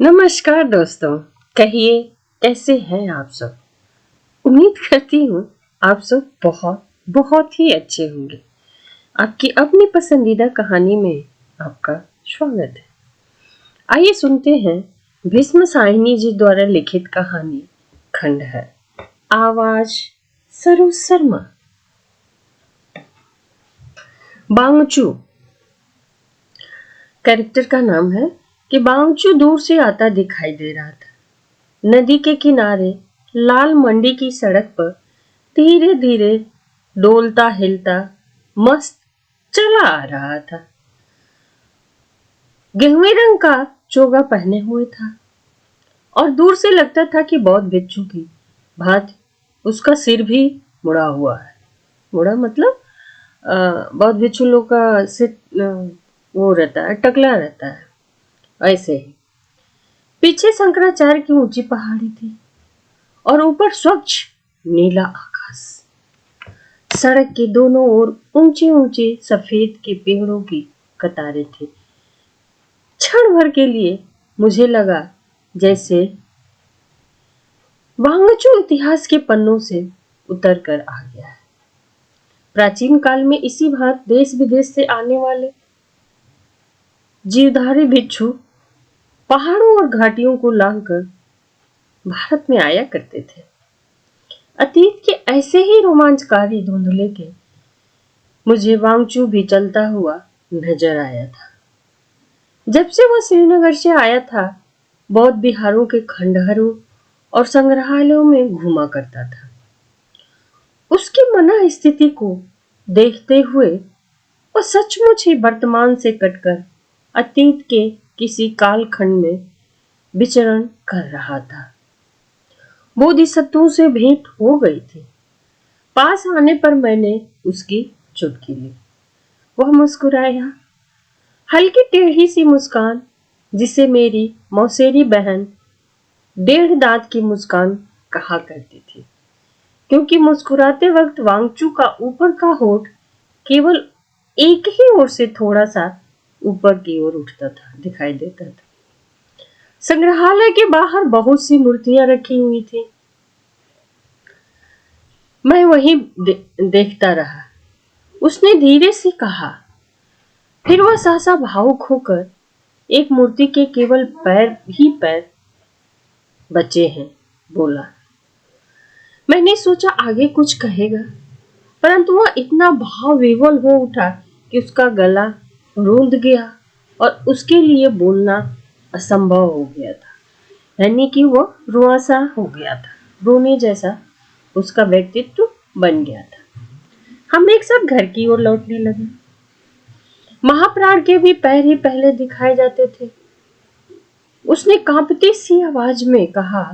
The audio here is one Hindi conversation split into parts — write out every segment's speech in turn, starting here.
नमस्कार दोस्तों। कहिए कैसे हैं आप सब। उम्मीद करती हूँ आप सब बहुत बहुत ही अच्छे होंगे। आपकी अपनी पसंदीदा कहानी में आपका स्वागत है। आइए सुनते हैं भीष्म साहिनी जी द्वारा लिखित कहानी खंड है। आवाज सरू शर्मा। बांगचू कैरेक्टर का नाम है कि बांगचू दूर से आता दिखाई दे रहा था। नदी के किनारे लाल मंडी की सड़क पर धीरे धीरे डोलता हिलता मस्त चला आ रहा था। गेहुए रंग का चोगा पहने हुए था और दूर से लगता था कि बहुत बिच्छू की भांति उसका सिर भी मुड़ा हुआ है। मुड़ा मतलब बहुत बिच्छू लोग का सिर वो रहता है, टकला रहता है। ऐसे ही पीछे शंकराचार्य की ऊंची पहाड़ी थी और ऊपर स्वच्छ नीला आकाश। सड़क के दोनों ओर ऊंचे ऊंचे सफेद के पेड़ों की कतारें थी। क्षण भर के लिए मुझे लगा जैसे वांगचू इतिहास के पन्नों से उतर कर आ गया है। प्राचीन काल में इसी भांति देश विदेश से आने वाले जीवधारी भिक्षु पहाड़ों और घाटियों को लांघकर भारत में आया करते थे। अतीत के ऐसे ही रोमांचकारी धुंधले के मुझे वांगचू भी चलता हुआ नजर आया था। जब से वह श्रीनगर से आया था, बौद्ध बिहारों के खंडहरों और संग्रहालयों में घूमा करता था। उसकी मना स्थिति को देखते हुए वह सचमुच ही वर्तमान से कटकर अतीत के किसी कालखंड में विचरण कर रहा था। बोधिसत्वों से भेंट हो गई थी। पास आने पर मैंने उसकी चुटकी ली। वह मुस्कुराया, हल्की टेढ़ी सी मुस्कान जिसे मेरी मौसेरी बहन डेढ़ दांत की मुस्कान कहा करती थी, क्योंकि मुस्कुराते वक्त वांगचू का ऊपर का होठ केवल एक ही ओर से थोड़ा सा ऊपर की ओर उठता था, दिखाई देता था। संग्रहालय के बाहर बहुत सी मूर्तियां रखी हुई थी। मैं वहीं देखता रहा। उसने धीरे से कहा, फिर वह सहसा भावुक होकर एक मूर्ति के केवल पैर ही पैर बचे हैं बोला। मैंने सोचा आगे कुछ कहेगा, परंतु वह इतना भाव विवल हो उठा कि उसका गला रूंध गया और उसके लिए बोलना असंभव हो गया था। यानी कि वह रुआसा हो गया था, रोने जैसा उसका व्यक्तित्व बन गया था। हम एक साथ घर की ओर लौटने लगे। महाप्राण के भी पैर ही पहले दिखाए जाते थे। उसने कांपती सी आवाज में कहा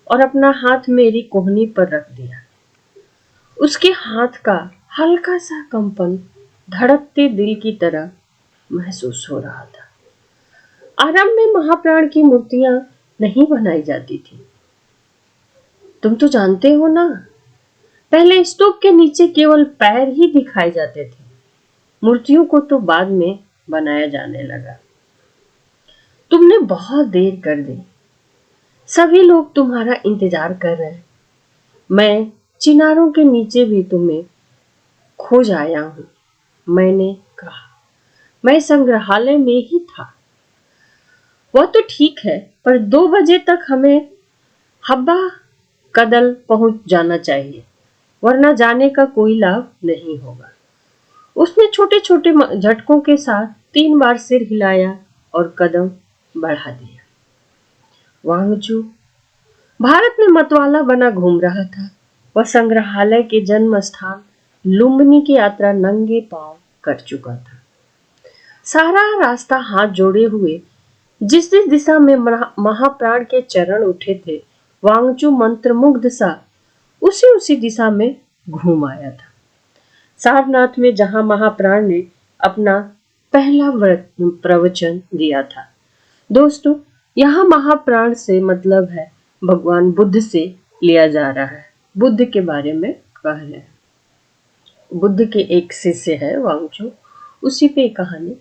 और अपना हाथ मेरी कोहनी पर रख दिया। उसके हाथ का हल्का सा कंपन धड़कते दिल की तरह महसूस हो रहा था। आरंभ में महाप्राण की मूर्तियां नहीं बनाई जाती थी, तुम तो जानते हो ना। पहले स्तूप के नीचे केवल पैर ही दिखाए जाते थे। मूर्तियों को तो बाद में बनाया जाने लगा। तुमने बहुत देर कर दी। सभी लोग तुम्हारा इंतजार कर रहे हैं। मैं चिनारों के नीचे भी तुम्हें खोज आया हूं। मैंने कहा, मैं संग्रहालय में ही था। वह तो ठीक है, पर 2 बजे तक हमें हब्बा कदल पहुंच जाना चाहिए, वरना जाने का कोई लाभ नहीं होगा। उसने छोटे छोटे झटकों के साथ 3 बार सिर हिलाया और कदम बढ़ा दिया। वांगचू भारत में मतवाला बना घूम रहा था। वह संग्रहालय के जन्म स्थान लुम्बिनी की यात्रा नंगे पांव कर चुका था। सारा रास्ता हाथ जोड़े हुए जिस जिस दिशा में महाप्राण के चरण उठे थे, वांगचू मंत्रमुग्ध सा उसी उसी दिशा में घूम आया था। सारनाथ में जहां महाप्राण ने अपना पहला प्रवचन दिया था। दोस्तों, यहाँ महाप्राण से मतलब है भगवान बुद्ध से लिया जा रहा है। बुद्ध के बारे में कह रहे हैं। बुद्ध के एक शिष्य है वांगचू, उसी पे कहानी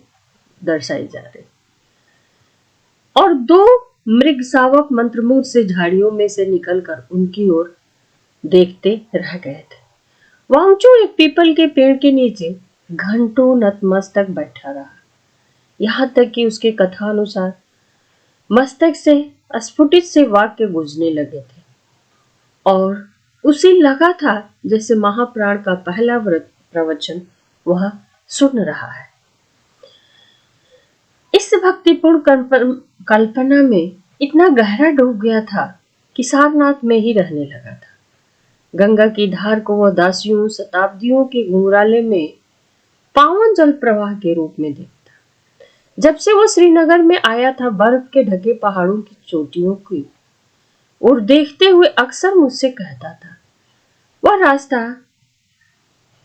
दर्शाई जा रही। और 2 मृग शावक मंत्रमुग्ध से झाड़ियों में से निकलकर उनकी ओर देखते रह गए थे। वांगचू एक पीपल के पेड़ के नीचे घंटों नतमस्तक बैठा रहा, यहाँ तक कि उसके कथा अनुसार मस्तक से अस्फुटित से वाक्य गूंजने लगे थे और उसे लगा था जैसे महाप्राण का पहला प्रवचन वह सुन रहा है। इस भक्तिपूर्ण कल्पना में इतना गहरा डूब गया था कि सारनाथ में ही रहने लगा था। गंगा की धार को वह दासियों शताब्दियों के घुंघराले में पावन जल प्रवाह के रूप में देखता। जब से वो श्रीनगर में आया था, बर्फ के ढके पहाड़ों की चोटियों की और देखते हुए अक्सर मुझसे कहता था, वह रास्ता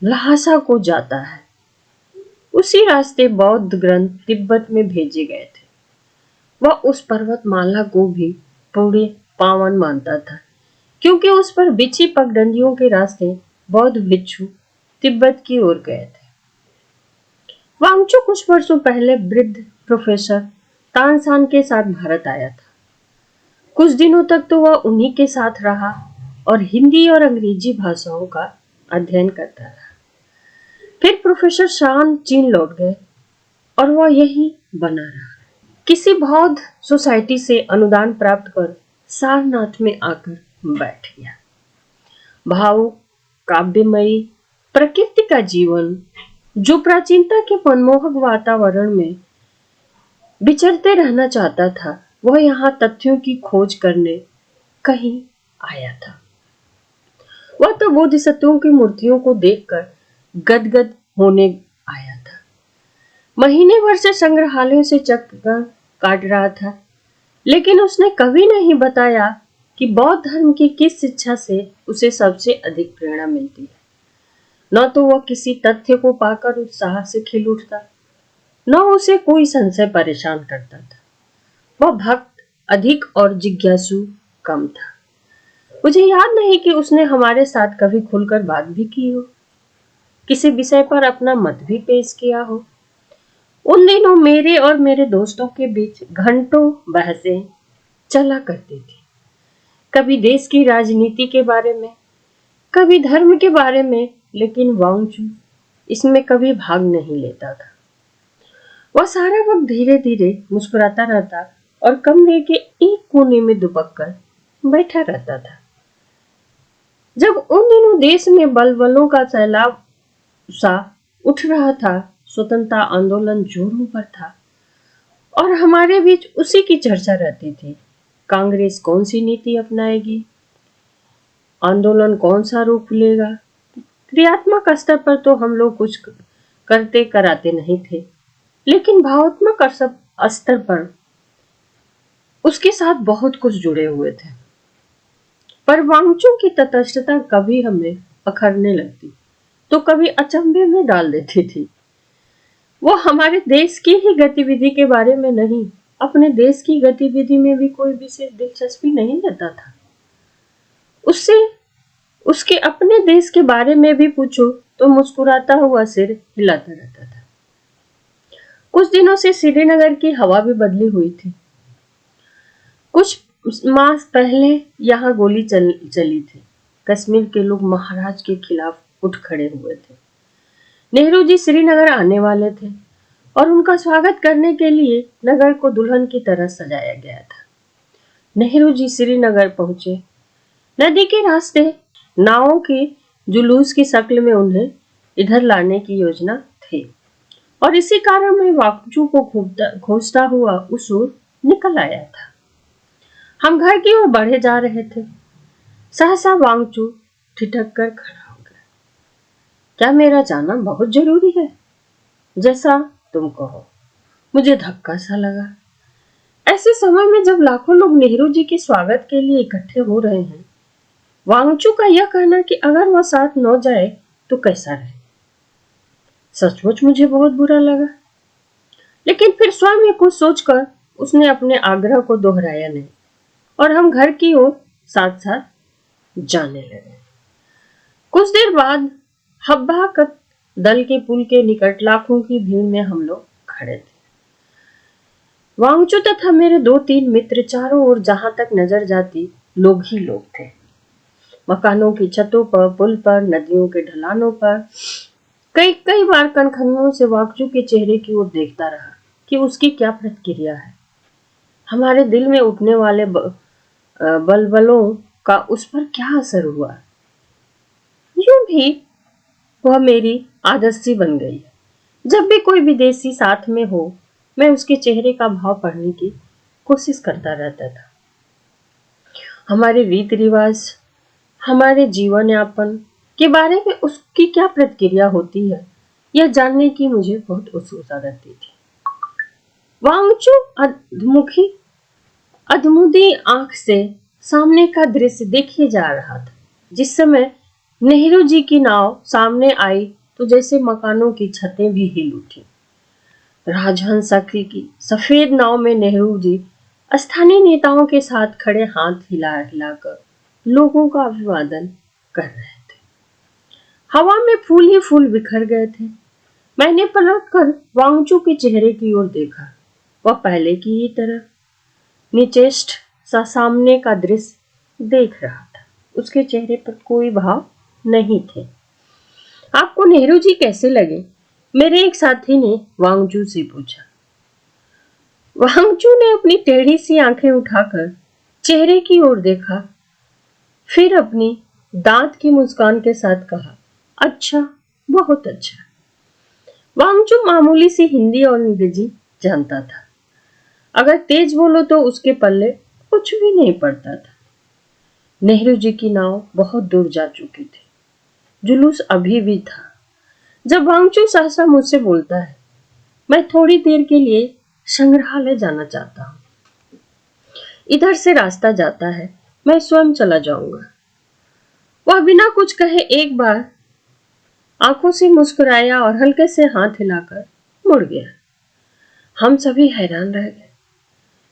ल्हासा को जाता है। उसी रास्ते बौद्ध ग्रंथ तिब्बत में भेजे गए थे। वह उस पर्वतमाला को भी पूरे पावन मानता था, क्योंकि उस पर बिछी पगडंडियों के रास्ते बौद्ध भिक्षु तिब्बत की ओर गए थे। वांगचू कुछ वर्षों पहले वृद्ध प्रोफेसर तानसान के साथ भारत आया था। कुछ दिनों तक तो वह उन्हीं के साथ रहा और हिंदी और अंग्रेजी भाषाओं का अध्ययन करता रहा। फिर प्रोफेसर शान चीन लौट गए और वह यही बना रहा। किसी बौद्ध सोसाइटी से अनुदान प्राप्त कर सारनाथ में आकर बैठ गया। भावुक काव्यमयी प्रकृति का जीवन जो प्राचीनता के मनमोहक वातावरण में विचरते रहना चाहता था, वह यहाँ तथ्यों की खोज करने कहीं आया था। वह तो बोधिसत्वों की मूर्तियों को देखकर गदगद होने आया था। महीने भर से संग्रहालय से चक्कर काट रहा था, लेकिन उसने कभी नहीं बताया कि बौद्ध धर्म की किस शिक्षा से उसे सबसे अधिक प्रेरणा मिलती है। न तो वह किसी तथ्य को पाकर उत्साह से खिल उठता, न उसे कोई संशय परेशान करता था। वह भक्त अधिक और जिज्ञासु कम था। मुझे याद नहीं कि उसने हमारे साथ कभी खुलकर बात भी की हो, किसी विषय पर अपना मत भी पेश किया हो। उन दिनों मेरे और मेरे दोस्तों के बीच घंटों बहसें चला करती थी, कभी देश की राजनीति के बारे में, कभी धर्म के बारे में, लेकिन वांगचू इसमें कभी भाग नहीं लेता था। वह सारा वक्त धीरे धीरे मुस्कुराता रहता और कमरे के एक कोने में दुबक कर बैठा रहता था। जब उन दिनों देश में बलबलों का सैलाब सा उठ रहा था, स्वतंत्रता आंदोलन जोरों पर था और हमारे बीच उसी की चर्चा रहती थी। कांग्रेस कौन सी नीति अपनाएगी, आंदोलन कौन सा रूप लेगा। क्रियात्मक स्तर पर तो हम लोग कुछ करते कराते नहीं थे, लेकिन भावात्मक स्तर पर उसके साथ बहुत कुछ जुड़े हुए थे। पर वांगचू की तटस्थता कभी हमें अखरने लगती तो कभी अचंभे में डाल देती थी। वो हमारे देश की ही गतिविधि के बारे में नहीं, अपने देश की गतिविधि में भी कोई विशेष दिलचस्पी नहीं लेता था। उससे उसके अपने देश के बारे में भी पूछो तो मुस्कुराता हुआ सिर हिलाता रहता था। कुछ दिनों से श्रीनगर की हवा भी बदली हुई थी। कुछ मास पहले यहाँ गोली चली थी। कश्मीर के लोग महाराज के खिलाफ उठ खड़े हुए थे। नेहरू जी श्रीनगर आने वाले थे और उनका स्वागत करने के लिए नगर को दुल्हन की तरह सजाया गया था। नेहरू जी श्रीनगर पहुंचे। नदी के रास्ते नावों के जुलूस की शक्ल में उन्हें इधर लाने की योजना थी और इसी कारण मैं वांगचू को खोजता हुआ उस ओर निकल आया था। हम घर की ओर बढ़े जा रहे थे। सहसा वांगचू ठिठक कर खड़ा हो गया। क्या मेरा जाना बहुत जरूरी है? जैसा तुम कहो। मुझे धक्का सा लगा। ऐसे समय में जब लाखों लोग नेहरू जी के स्वागत के लिए इकट्ठे हो रहे हैं, वांगचू का यह कहना कि अगर वह साथ न जाए तो कैसा रहे, सचमुच मुझे बहुत बुरा लगा। लेकिन फिर स्वयं को सोचकर उसने अपने आग्रह को दोहराया नहीं और हम घर की ओर साथ साथ जाने लगे। कुछ देर बाद हब्बा दल के पुल के निकट लाखों की भीड़ में हम लोग खड़े थे। वांगचू तथा मेरे 2-3 मित्र चारों ओर जहां तक नजर जाती लोग ही लोग थे। मकानों की छतों पर, पुल पर, नदियों के ढलानों पर। कई कई बार कनखनियों से वांगचू के चेहरे की ओर देखता रहा कि उसकी क्या प्रतिक्रिया है। हमारे दिल में उठने वाले बलबलों का उस पर क्या असर हुआ। यूं भी वह मेरी आदत सी बन गई है। जब भी कोई विदेशी साथ में हो, मैं उसके चेहरे का भाव पढ़ने की कोशिश करता रहता था। हमारे रीति रिवाज, हमारे जीवन यापन के बारे में उसकी क्या प्रतिक्रिया होती है, यह जानने की मुझे बहुत उत्सुकता रहती थी। वांगचू अधमुदी आंख से सामने का दृश्य देखे जा रहा था। जिस समय नेहरू जी की नाव सामने आई तो जैसे मकानों की छतें भी हिल उठी। राजहंस की सफेद नाव में नेहरू जी स्थानीय नेताओं के साथ खड़े हाथ हिला हिलाकर लोगों का अभिवादन कर रहे थे। हवा में फूल ही फूल बिखर गए थे। मैंने पलटकर वांगचू के चेहरे की ओर देखा। वह पहले की ही तरह निचेष्ट सा सामने का दृश्य देख रहा था। उसके चेहरे पर कोई भाव नहीं थे। आपको नेहरू जी कैसे लगे? मेरे एक साथी ने वांगचू से पूछा। वांगचू ने अपनी टेढ़ी सी आंखें उठाकर चेहरे की ओर देखा, फिर अपनी दांत की मुस्कान के साथ कहा, अच्छा, बहुत अच्छा। वांगचू मामूली सी हिंदी और अंग्रेजी जानता था। अगर तेज बोलो तो उसके पल्ले कुछ भी नहीं पड़ता था। नेहरू जी की नाव बहुत दूर जा चुकी थी। जुलूस अभी भी था। जब वांगचू सहसा मुझसे बोलता है, मैं थोड़ी देर के लिए संग्रहालय जाना चाहता हूं। इधर से रास्ता जाता है, मैं स्वयं चला जाऊंगा। वह बिना कुछ कहे एक बार आंखों से मुस्कुराया और हल्के से हाथ हिलाकर मुड़ गया। हम सभी हैरान रह गए।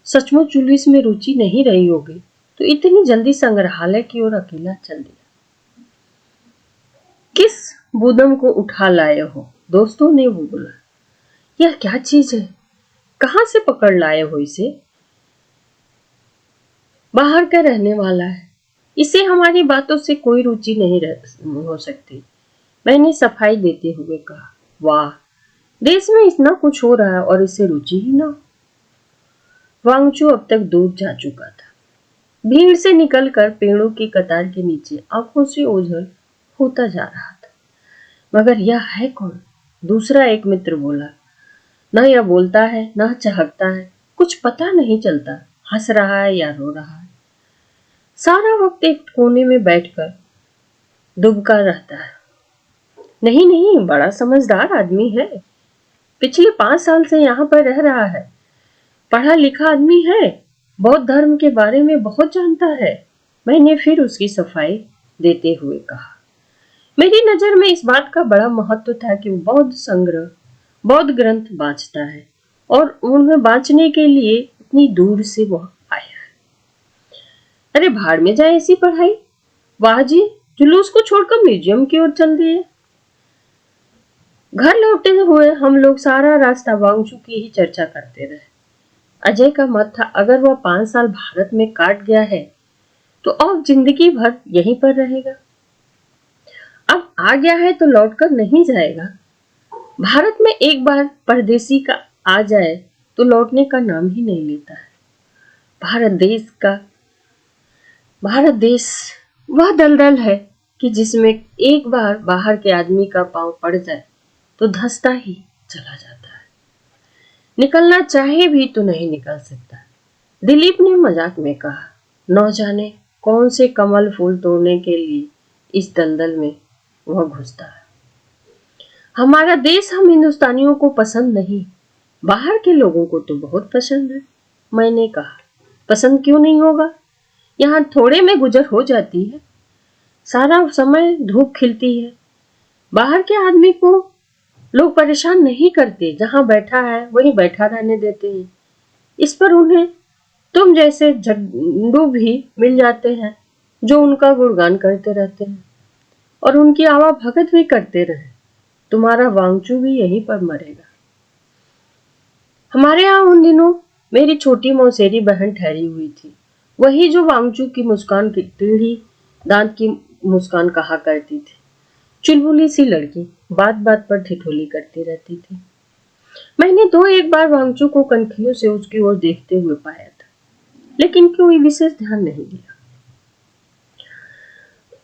सचमुच जुलूस में रुचि नहीं रही होगी तो इतनी जल्दी संग्रहालय की ओर अकेला चल दिया। किस बुदम को उठा लाए हो? दोस्तों ने वो बोला। यह क्या चीज है? कहां से पकड़ लाए हो इसे? बाहर का रहने वाला है। इसे हमारी बातों से कोई रुचि नहीं हो सकती। मैंने सफाई देते हुए कहा, वाह, देश में इतना कुछ हो रहा है और इसे रुचि ही ना हो। वांगचू अब तक दूर जा चुका था। भीड़ से निकलकर पेड़ों की कतार के नीचे आंखों से ओझल होता जा रहा था। मगर यह है कौन? दूसरा एक मित्र बोला। न यह बोलता है, न चहकता है, कुछ पता नहीं चलता, हंस रहा है या रो रहा है। सारा वक्त एक कोने में बैठकर दुबका रहता है। नहीं नहीं, बड़ा समझदार आदमी है। पिछले 5 साल से यहाँ पर रह रहा है। पढ़ा लिखा आदमी है। बौद्ध धर्म के बारे में बहुत जानता है। मैंने फिर उसकी सफाई देते हुए कहा। मेरी नजर में इस बात का बड़ा महत्व था कि वो बौद्ध संग्रह, बौद्ध ग्रंथ बांचता है और उन्हें बांचने के लिए इतनी दूर से वह आया है। अरे भाड़ में जाए ऐसी पढ़ाई। वाह जी, जुलूस को छोड़कर म्यूजियम की ओर चल दिए। घर लौटते हुए हम लोग सारा रास्ता वांगचू की ही चर्चा करते रहे। अजय का मत था, अगर वह 5 साल भारत में काट गया है तो अब जिंदगी भर यहीं पर रहेगा। अब आ गया है तो लौटकर नहीं जाएगा। भारत में एक बार परदेसी का आ जाए तो लौटने का नाम ही नहीं लेता है। भारत देश वह दलदल है कि जिसमें एक बार बाहर के आदमी का पांव पड़ जाए तो धंसता ही चला जाता है। निकलना चाहे भी तो नहीं निकल सकता। दिलीप ने मजाक में कहा, न जाने कौन से कमल फूल तोड़ने के लिए इस दलदल में वह घुसता है। हमारा देश हम हिंदुस्तानियों को पसंद नहीं, बाहर के लोगों को तो बहुत पसंद है। मैंने कहा, पसंद क्यों नहीं होगा? यहाँ थोड़े में गुजर हो जाती है। सारा समय धूप खिलती है। बाहर के आदमी को लोग परेशान नहीं करते, जहां बैठा है वहीं बैठा रहने देते हैं। इस पर उन्हें तुम जैसे झंडू भी मिल जाते हैं जो उनका गुणगान करते रहते हैं और उनकी आवा भगत भी करते रहे। तुम्हारा वांगचू भी यहीं पर मरेगा। हमारे यहाँ उन दिनों मेरी छोटी मौसेरी बहन ठहरी हुई थी, वही जो वांगचू की मुस्कान की टेढ़ी दांत की मुस्कान कहा करती थी। चुलबुली सी लड़की, बात बात पर ठिठोली करती रहती थी। मैंने दो एक बार वांगचू को कनखियों से उसकी ओर देखते हुए पाया था, लेकिन कोई विशेष ध्यान नहीं दिया।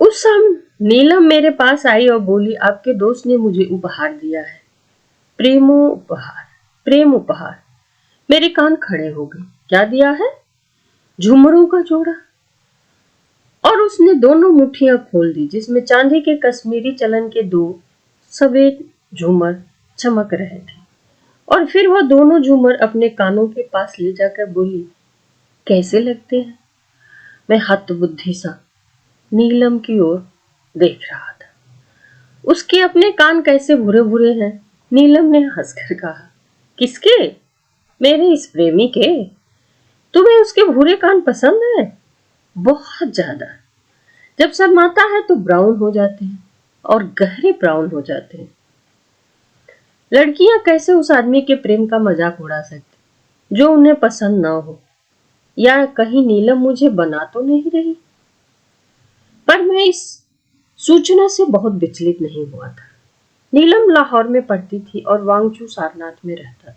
उस शाम नीलम मेरे पास आई और बोली, आपके दोस्त ने मुझे उपहार दिया है, प्रेम उपहार। मेरे कान खड़े हो गए। क्या दिया है? झुमरों का जोड़ा। और उसने दोनों मुट्ठियां खोल दी, जिसमें चांदी के कश्मीरी चलन के दो सफेद झूमर चमक रहे थे। और फिर वह दोनों झूमर अपने कानों के पास ले जाकर बोली, कैसे लगते हैं? मैं हतबुद्धि सा नीलम की ओर देख रहा था। उसके अपने कान कैसे भूरे भूरे हैं? नीलम ने हंसकर कहा, किसके? मेरे इस प्रेमी के। तुम्हें उसके भूरे कान पसंद है? बहुत ज्यादा। जब शर्माता है तो ब्राउन हो जाते हैं, और गहरे ब्राउन हो जाते हैं। लड़कियां कैसे उस आदमी के प्रेम का मजाक उड़ा सकती जो उन्हें पसंद ना हो? या कहीं नीलम मुझे बना तो नहीं रही? पर मैं इस सूचना से बहुत विचलित नहीं हुआ था। नीलम लाहौर में पढ़ती थी और वांगचू सारनाथ में रहता था,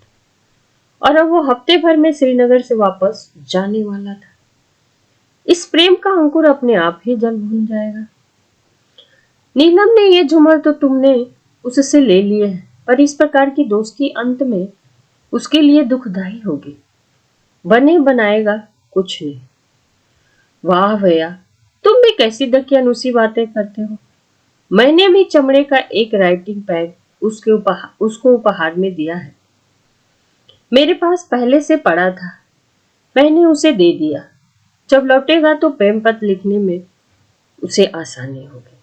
और अब वो हफ्ते भर में श्रीनगर से वापस जाने वाला था। इस प्रेम का अंकुर अपने आप ही जल भून जाएगा। नीलम ने ये झूमर तो तुमने उससे ले लिए हैं, पर इस प्रकार की दोस्ती अंत में उसके लिए दुखदायी होगी। बने बनाएगा कुछ नहीं। वाह भैया, तुम भी कैसी दकियानुसी बातें करते हो। मैंने भी चमड़े का एक राइटिंग पैड उसको उपहार में दिया है। मेरे पास पहले से पड़ा था, मैंने उसे दे दिया। जब लौटेगा तो प्रेम पत्र लिखने में उसे आसानी होगी।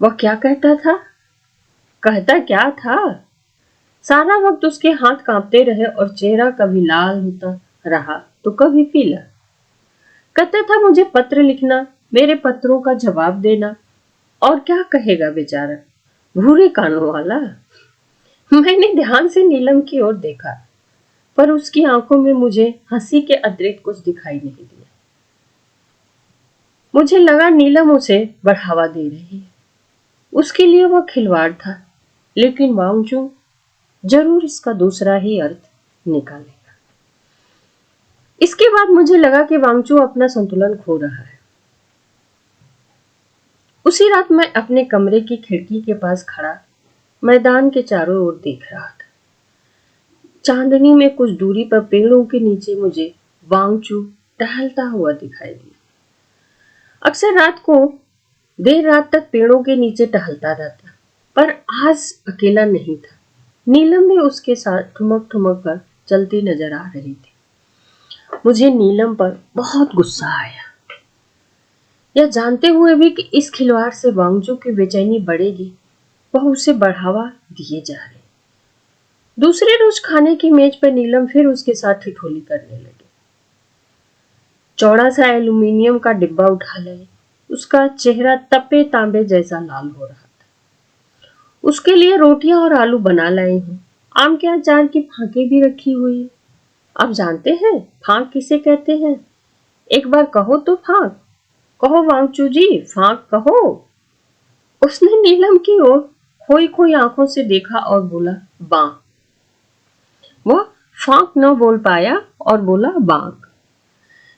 वह क्या कहता था? कहता क्या था? सारा वक्त उसके हाथ कांपते रहे और चेहरा कभी लाल होता रहा तो कभी पीला। कहता था मुझे पत्र लिखना, मेरे पत्रों का जवाब देना। और क्या कहेगा बेचारा, भूरे कानों वाला। मैंने ध्यान से नीलम की ओर देखा, पर उसकी आंखों में मुझे हंसी के अतिरिक्त कुछ दिखाई नहीं दिया। मुझे लगा नीलम उसे बढ़ावा दे रही है। उसके लिए वह खिलवाड़ था, लेकिन वांगचू जरूर इसका दूसरा ही अर्थ निकालेगा। इसके बाद मुझे लगा कि वांगचू अपना संतुलन खो रहा है। उसी रात मैं अपने कमरे की खिड़की के पास खड़ा मैदान के चारों ओर देख रहा था। चांदनी में कुछ दूरी पर पेड़ों के नीचे मुझे वांगचू टहलता हुआ दिखाई दिया। अक्सर रात को देर रात तक पेड़ों के नीचे टहलता रहता, पर आज अकेला नहीं था। नीलम भी उसके साथ ठुमक ठुमक कर चलती नजर आ रही थी। मुझे नीलम पर बहुत गुस्सा आया, यह जानते हुए भी कि इस खिलवाड़ से वांगचू की बेचैनी बढ़ेगी, वह उसे बढ़ावा दिए जा रहे। दूसरे रोज खाने की मेज पर नीलम फिर उसके साथ ठिठोली करने लगी। चौड़ा सा एल्यूमिनियम का डिब्बा उठा लाए। उसका चेहरा तपे तांबे जैसा लाल हो रहा था। उसके लिए रोटियां और आलू बना लाए हूं। आम के अचार की फांके भी रखी हुई है। आप जानते हैं फांक किसे कहते हैं? एक बार कहो तो फांक। कहो वांगचू जी, फांक कहो। उसने नीलम की ओर खोई खोई आंखों से देखा और बोला, बां। वह फांक न बोल पाया और बोला, बांक।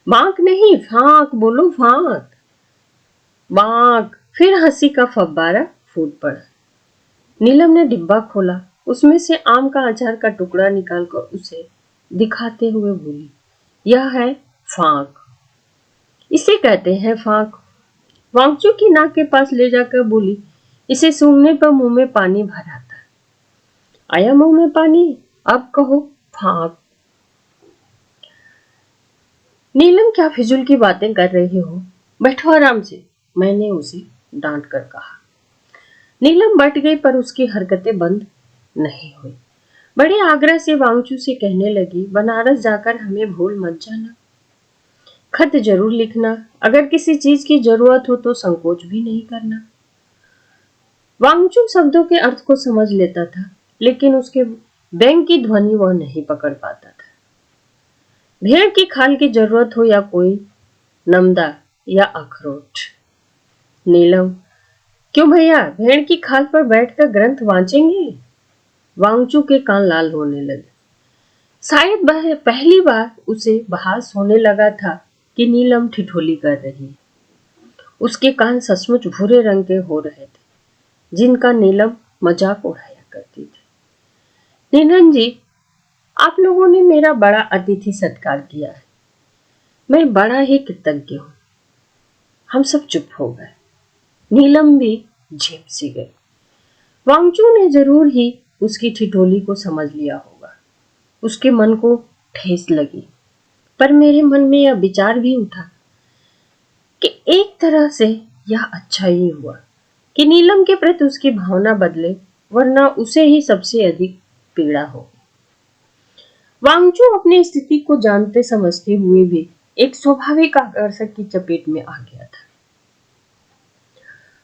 बांक नहीं, फांक बोलो, फांक। बांक। फिर हंसी का फव्वारा फूट पड़ा। नीलम ने डिब्बा खोला, उसमें से आम का अचार का टुकड़ा निकालकर उसे दिखाते हुए बोली, यह है फांक। इसे कहते हैं फांक। वांगचू की नाक के पास ले जाकर बोली, इसे सूंघने पर मुंह में पानी भर आता है। आया मुंह में पानी? अब कहो फांक। नीलम, क्या फिजूल की बातें कर रही हो? बैठो आराम से, मैंने उसे डांट कर कहा। नीलम बट गई, पर उसकी हरकतें बंद नहीं हुई। बड़े आग्रह से वांगचू से कहने लगी, बनारस जाकर हमें भूल मत जाना। खत जरूर लिखना। अगर किसी चीज की जरूरत हो तो संकोच भी नहीं करना। वांगचू शब्दों के अर्थ को समझ लेता था, लेकिन उसके व्यंग की ध्वनि वह नहीं पकड़ पाता था। भेड़ की खाल की जरूरत हो या कोई नमदा या अखरोट। नीलम, क्यों भैया, भेड़ की खाल पर बैठकर ग्रंथ वांचेंगे? वांगचू के कान लाल होने लगे। शायद वह पहली बार उसे भास होने लगा था कि नीलम ठिठोली कर रही है। उसके कान सचमुच भूरे रंग के हो रहे थे, जिनका नीलम मजाक उड़ाया करती थी। नीलम जी, आप लोगों ने मेरा बड़ा अतिथि सत्कार किया है। मैं बड़ा ही कृतज्ञ हूं। हम सब चुप हो गए। नीलम भी झेप सी गई। वांगचू ने जरूर ही उसकी ठिठोली को समझ लिया होगा। उसके मन को ठेस लगी, पर मेरे मन में यह विचार भी उठा कि एक तरह से यह अच्छा ही हुआ कि नीलम के प्रति उसकी भावना बदले, वरना उसे ही सबसे अधिक पीड़ा हो। वांगचू अपनी स्थिति को जानते समझते हुए भी एक स्वाभाविक आकर्षक की चपेट में आ गया था।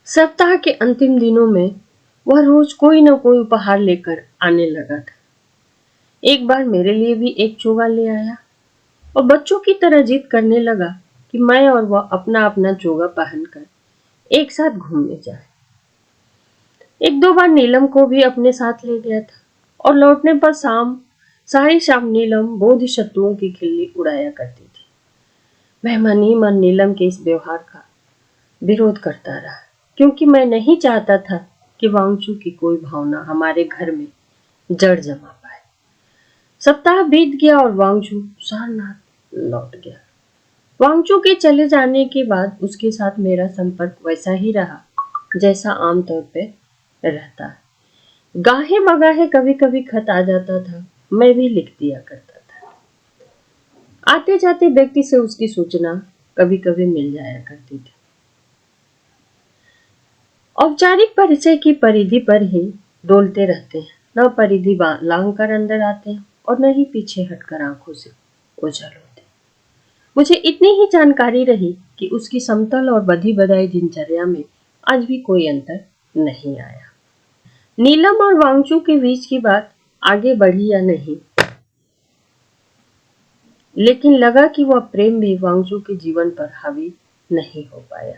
सप्ताह के अंतिम दिनों में वह रोज कोई न कोई उपहार लेकर आने लगा था। एक बार मेरे लिए भी एक चोगा ले आया और बच्चों की तरह जिद करने लगा कि मैं और वह अपना अपना चोगा पहनकर एक साथ घूमने जाए। एक दो बार नीलम को भी अपने साथ ले गया था और लौटने पर सारी शाम नीलम बोधिसत्वों की खिल्ली उड़ाया करती थी। मैं मन ही मन नीलम के इस व्यवहार का विरोध करता रहा, क्योंकि मैं नहीं चाहता था कि वांगचू की कोई भावना हमारे घर में जड़ जमा पाए। सप्ताह बीत गया और वांगचू सारनाथ लौट गया। वांगचू के चले जाने के बाद उसके साथ मेरा संपर्क वैसा ही रहा जैसा आमतौर पे रहता है। गाहे बगाहे कभी कभी खत आ जाता था, मैं भी लिख दिया करता था। आते जाते व्यक्ति से उसकी सूचना कभी कभी मिल जाया करती थी। औपचारिक परिचय की परिधि पर ही डोलते रहते हैं, न परिधि लांग कर अंदर आते हैं और न ही पीछे हटकर आंखों से ओझल होते। मुझे इतनी ही जानकारी रही कि उसकी समतल और बधी बधाई दिनचर्या में आज भी कोई अंतर नहीं आया। नीलम और वांगचू के बीच की बात आगे बढ़ी या नहीं, लेकिन लगा कि वह प्रेम भी वांगचू के जीवन पर हावी नहीं हो पाया।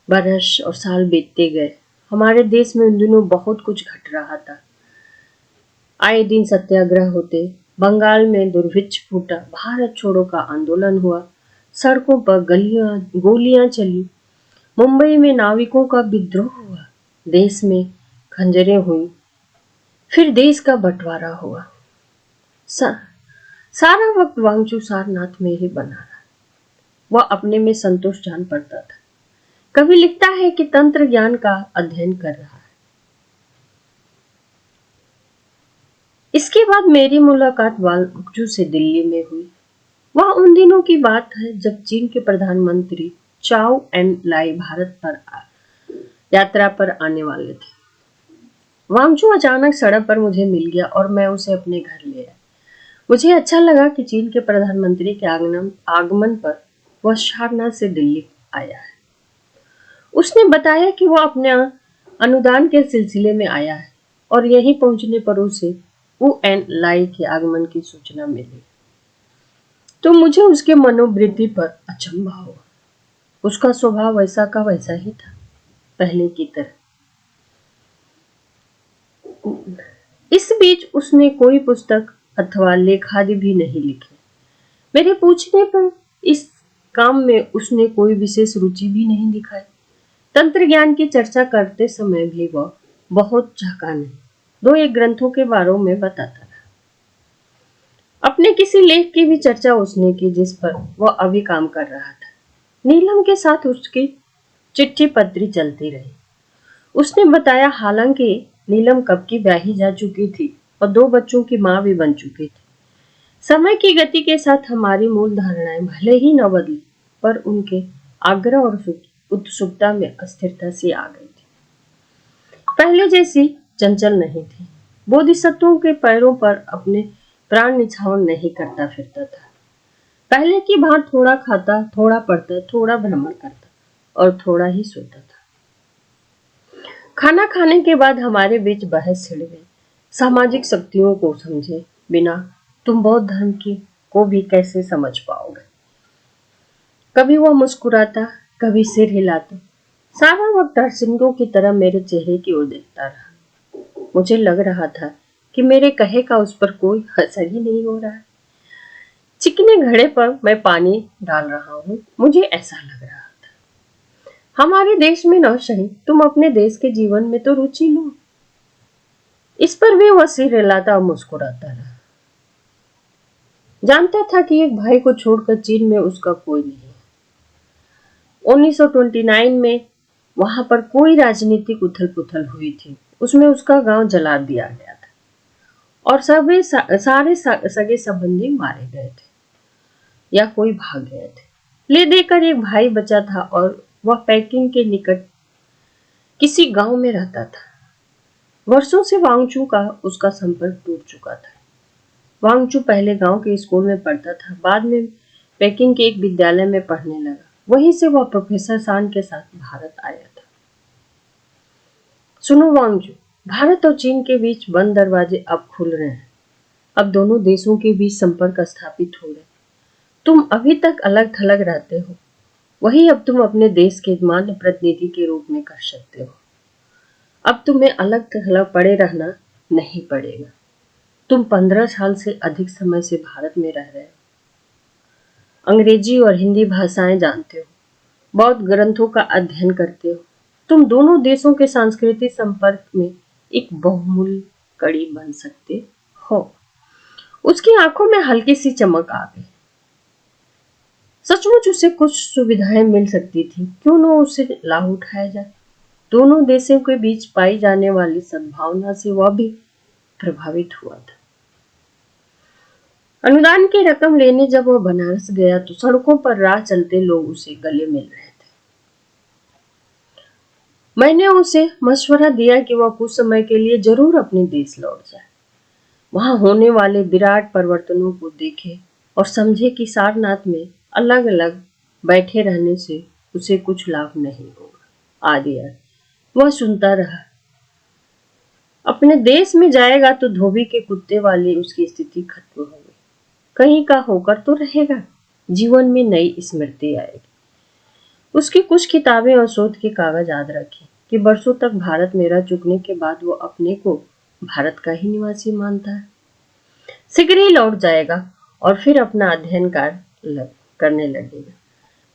बरस और साल बीतते गए। हमारे देश में उन दिनों बहुत कुछ घट रहा था। आए दिन सत्याग्रह होते, बंगाल में दुर्भिक्ष फूटा, भारत छोड़ो का आंदोलन हुआ, सड़कों पर गोलियां चली, मुंबई में नाविकों का विद्रोह हुआ, देश में खंजरें हुई, फिर देश का बंटवारा हुआ। सारा वक्त वांगचू सारनाथ में ही बना रहा। वह अपने में संतोष जान पड़ता था। कभी लिखता है कि तंत्र ज्ञान का अध्ययन कर रहा है। इसके बाद मेरी मुलाकात वांगचू से दिल्ली में हुई। वह उन दिनों की बात है जब चीन के प्रधानमंत्री चाओ एन लाई भारत पर यात्रा पर आने वाले थे। वांगचू अचानक सड़क पर मुझे मिल गया और मैं उसे अपने घर ले आया। मुझे अच्छा लगा कि चीन के प्रधानमंत्री के आगमन पर वह सारनाथ से दिल्ली आया है। उसने बताया कि वह अपने अनुदान के सिलसिले में आया है और यहीं पहुंचने पर उसे UN लाई के आगमन की सूचना मिली। तो मुझे उसके मनोवृत्ति पर अचंभा हुआ। उसका स्वभाव वैसा का वैसा ही था, पहले की तरह। इस बीच उसने कोई पुस्तक अथवा लेखादि भी नहीं लिखे। मेरे पूछने पर इस काम में उसने कोई विशेष रुचि भी नहीं दिखाई। तंत्र ज्ञान की चर्चा करते समय भी वह बहुत झाका नहीं, दो एक ग्रंथों के बारे में बताता रहा। अपने किसी लेख की भी चर्चा उसने की जिस पर वह अभी काम कर रहा था। नीलम के साथ उसकी चिट्ठी पत्री चलती रही। उसने बताया हालांकि नीलम कब की ब्याही जा चुकी थी और दो बच्चों की मां भी बन चुकी थी। समय की गति के साथ हमारी मूल धारणाएं भले ही न बदली, पर उनके आग्रह और उत्सुकता में अस्थिरता सी आ गई थी। पहले जैसी चंचल नहीं थी। बोधिसत्वों के पैरों पर अपने प्राण निछावर नहीं करता फिरता था। पहले की भांति थोड़ा खाता, थोड़ा पढ़ता, थोड़ा भ्रमण करता और थोड़ा ही सोता था। खाना खाने के बाद हमारे बीच बहस छिड़ गई। सामाजिक शक्तियों को समझे बिना तुम बौद्ध धर्म की को भी कैसे समझ पाओगे। कभी वो मुस्कुराता, कभी सिर हिलाता, सारा वक्त नरसिंहों की तरह मेरे चेहरे की ओर देखता रहा। मुझे लग रहा था कि मेरे कहे का उस पर कोई असर ही नहीं हो रहा है। चिकने घड़े पर मैं पानी डाल रहा हूँ, मुझे ऐसा लग रहा था। हमारे देश में न सही, तुम अपने देश के जीवन में तो रुचि लो। इस पर भी वह सिर हिलाता और मुस्कुराता रहा। जानता था कि एक भाई को छोड़कर चीन में उसका कोई नहीं है। 1929 में वहां पर कोई राजनीतिक उथल पुथल हुई थी, उसमें उसका गांव जला दिया गया था और सारे सगे संबंधी मारे गए थे या कोई भाग गए थे। ले देकर एक भाई बचा था और वह पैकिंग के निकट किसी गांव में रहता था। वर्षों से वांगचू का उसका संपर्क टूट चुका था। वांगचू पहले गांव के स्कूल में पढ़ता था, बाद में पेकिंग के एक विद्यालय में पढ़ने लगा। वहीं से वह प्रोफेसर सान के साथ भारत आया था। सुनो वांगचू, भारत और चीन के बीच बंद दरवाजे अब खुल रहे हैं। अब दोनों देशों के बीच संपर्क स्थापित हो रहे। तुम अभी तक अलग थलग रहते हो, वही अब तुम अपने देश के मान्य प्रतिनिधि के रूप में कर सकते हो। अब तुम्हें अलग थलग पड़े रहना नहीं पड़ेगा। तुम 15 साल से अधिक समय से भारत में रह रहे हो, अंग्रेजी और हिंदी भाषाएं जानते हो, बौद्ध ग्रंथों का अध्ययन करते हो। तुम दोनों देशों के सांस्कृतिक संपर्क में एक बहुमूल्य कड़ी बन सकते हो। उसकी आंखों में हल्की सी चमक आ गई। सचमुच उसे कुछ सुविधाएं मिल सकती थी, क्यों न उसे लाभ उठाया जाए। दोनों देशों के बीच पाई जाने वाली सद्भावना से वह भी प्रभावित हुआ था। अनुदान की रकम लेने जब वह बनारस गया तो सड़कों पर राह चलते लोग उसे गले मिल रहे थे। मैंने उसे मशवरा दिया कि वह कुछ समय के लिए जरूर अपने देश लौट जाए, वहां होने वाले विराट परिवर्तनों को देखे और समझे कि सारनाथ में अलग अलग बैठे रहने से उसे कुछ लाभ नहीं होगा। आदि वह सुनता रहा। अपने देश में जाएगा तो धोबी के कुत्ते वाली उसकी स्थिति खत्म हो गई। कहीं का होकर तो रहेगा, जीवन में नई स्मृति आएगी। उसकी कुछ किताबें और शोध के कागज याद रखे कि वर्षों तक भारत में रह चुकने के बाद वो अपने को भारत का ही निवासी मानता है। शीघ्र ही लौट जाएगा और फिर अपना अध्ययन करने लगेगा।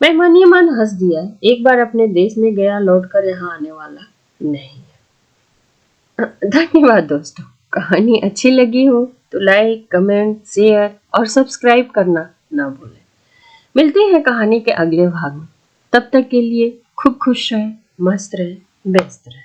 मैं मन ही मन हंस दिया। एक बार अपने देश में गया, लौटकर यहाँ आने वाला नहीं है। धन्यवाद दोस्तों। कहानी अच्छी लगी हो तो लाइक, कमेंट, शेयर और सब्सक्राइब करना ना भूलें। मिलते हैं कहानी के अगले भाग में। तब तक के लिए खूब खुश रहें, मस्त रहें, व्यस्त रहें।